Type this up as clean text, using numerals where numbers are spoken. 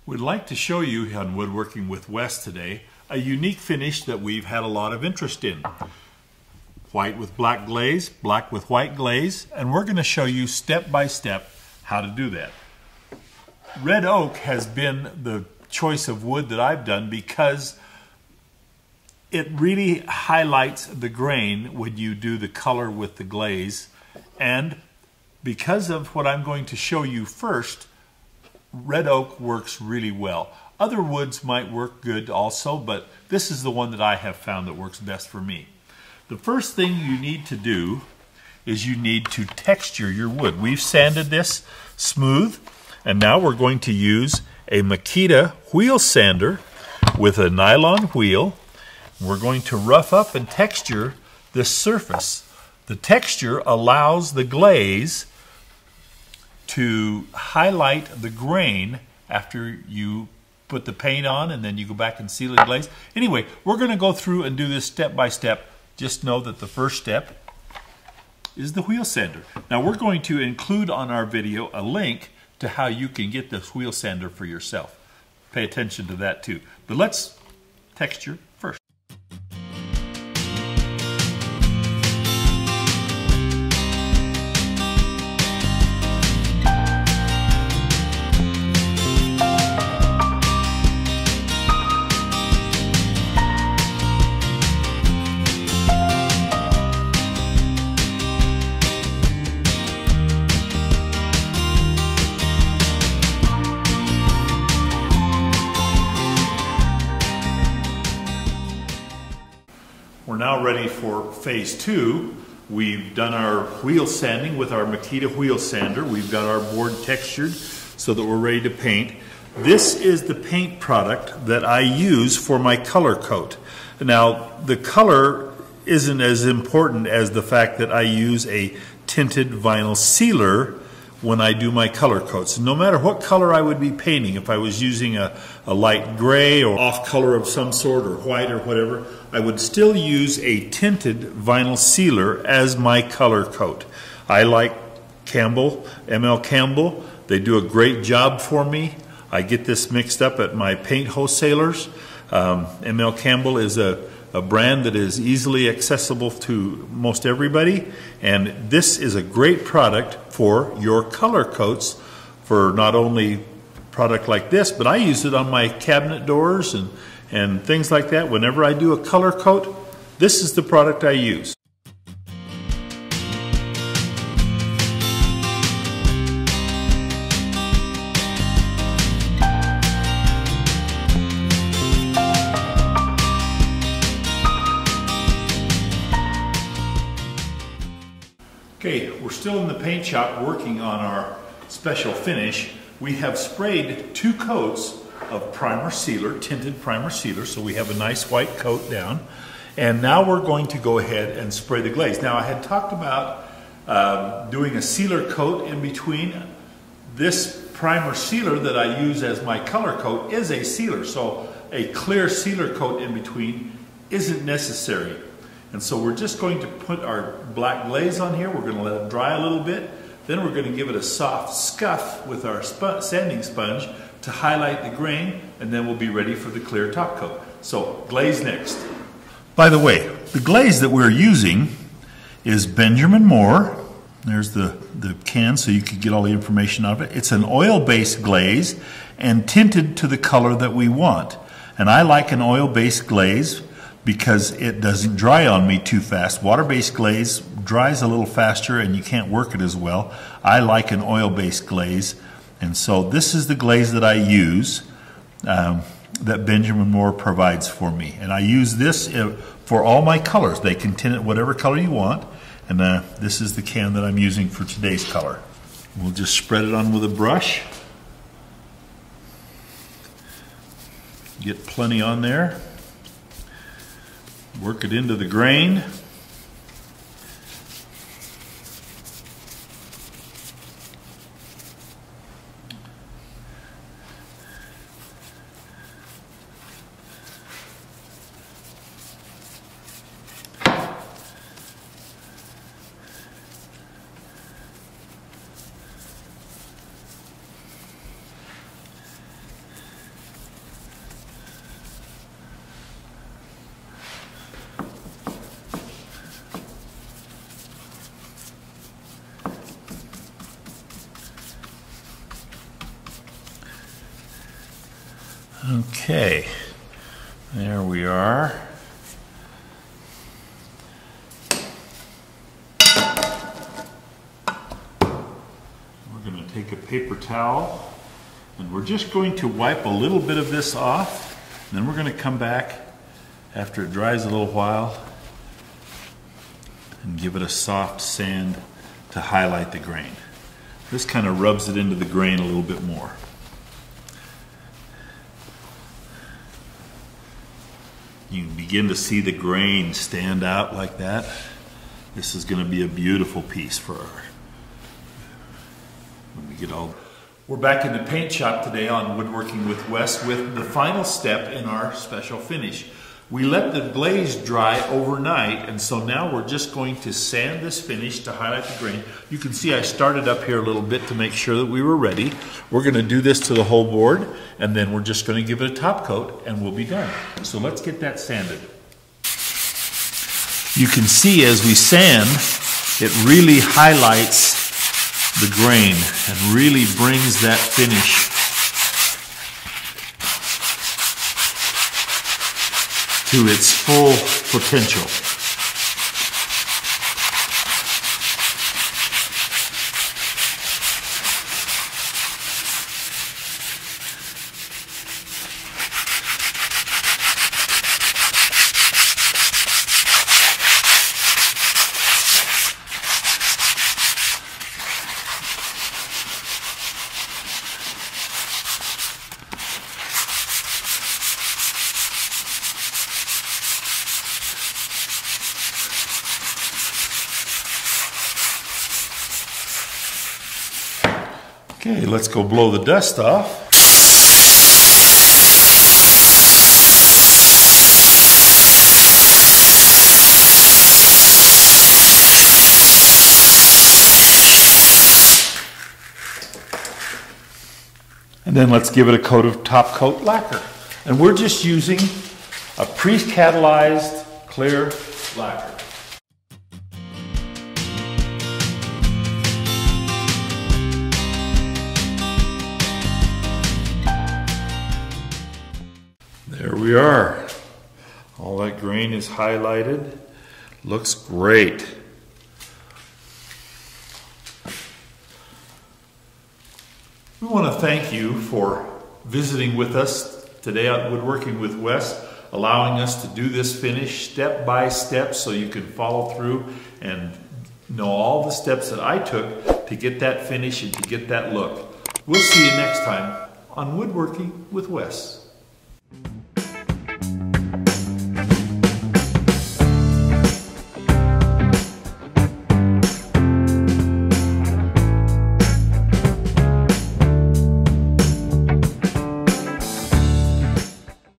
We'd like to show you on Woodworking with Wes today a unique finish that we've had a lot of interest in. White with black glaze, black with white glaze, and we're going to show you step by step how to do that. Red oak has been the choice of wood that I've done because it really highlights the grain when you do the color with the glaze, and because of what I'm going to show you first, red oak works really well. Other woods might work good also, but this is the one that I have found that works best for me. The first thing you need to do is you need to texture your wood. We've sanded this smooth, and now we're going to use a Makita wheel sander with a nylon wheel. We're going to rough up and texture this surface. The texture allows the glaze to highlight the grain after you put the paint on and then you go back and seal the glaze. Anyway, we're going to go through and do this step by step. Just know that the first step is the wheel sander. Now we're going to include on our video a link to how you can get this wheel sander for yourself. Pay attention to that too. But let's texture first. We're now ready for phase two. We've done our wheel sanding with our Makita wheel sander. We've got our board textured so that we're ready to paint. This is the paint product that I use for my color coat. Now, the color isn't as important as the fact that I use a tinted vinyl sealer when I do my color coats. No matter what color I would be painting, if I was using a light gray or off color of some sort or white or whatever, I would still use a tinted vinyl sealer as my color coat. I like Campbell, ML Campbell. They do a great job for me. I get this mixed up at my paint wholesalers. ML Campbell is a brand that is easily accessible to most everybody, and this is a great product for your color coats, for not only product like this, but I use it on my cabinet doors and things like that. Whenever I do a color coat, this is the product I use. Okay, we're still in the paint shop working on our special finish. We have sprayed 2 coats of primer sealer, tinted primer sealer, so we have a nice white coat down. And now we're going to go ahead and spray the glaze. Now I had talked about doing a sealer coat in between. This primer sealer that I use as my color coat is a sealer, so a clear sealer coat in between isn't necessary. And so we're just going to put our black glaze on here. We're going to let it dry a little bit. Then we're going to give it a soft scuff with our sanding sponge to highlight the grain, and then we'll be ready for the clear top coat. So glaze next. By the way, the glaze that we're using is Benjamin Moore. There's the can so you can get all the information out of it. It's an oil-based glaze and tinted to the color that we want. And I like an oil-based glaze because it doesn't dry on me too fast. Water-based glaze dries a little faster and you can't work it as well. I like an oil-based glaze, and so this is the glaze that I use that Benjamin Moore provides for me. And I use this for all my colors. They can tint it whatever color you want, and this is the can that I'm using for today's color. We'll just spread it on with a brush. Get plenty on there. Work it into the grain. Okay, there we are. We're going to take a paper towel and we're just going to wipe a little bit of this off, and then we're going to come back after it dries a little while and give it a soft sand to highlight the grain. This kind of rubs it into the grain a little bit more. You can begin to see the grain stand out like that. This is going to be a beautiful piece for our, when we get all... We're back in the paint shop today on Woodworking with Wes with the final step in our special finish. We let the glaze dry overnight, and so now we're just going to sand this finish to highlight the grain. You can see I started up here a little bit to make sure that we were ready. We're going to do this to the whole board, and then we're just going to give it a top coat and we'll be done. So let's get that sanded. You can see as we sand, it really highlights the grain and really brings that finish to its full potential. Okay, let's go blow the dust off. And then let's give it a coat of top coat lacquer. And we're just using a pre-catalyzed clear lacquer. There we are. All that grain is highlighted. Looks great. We want to thank you for visiting with us today at Woodworking with Wes, allowing us to do this finish step by step so you can follow through and know all the steps that I took to get that finish and to get that look. We'll see you next time on Woodworking with Wes.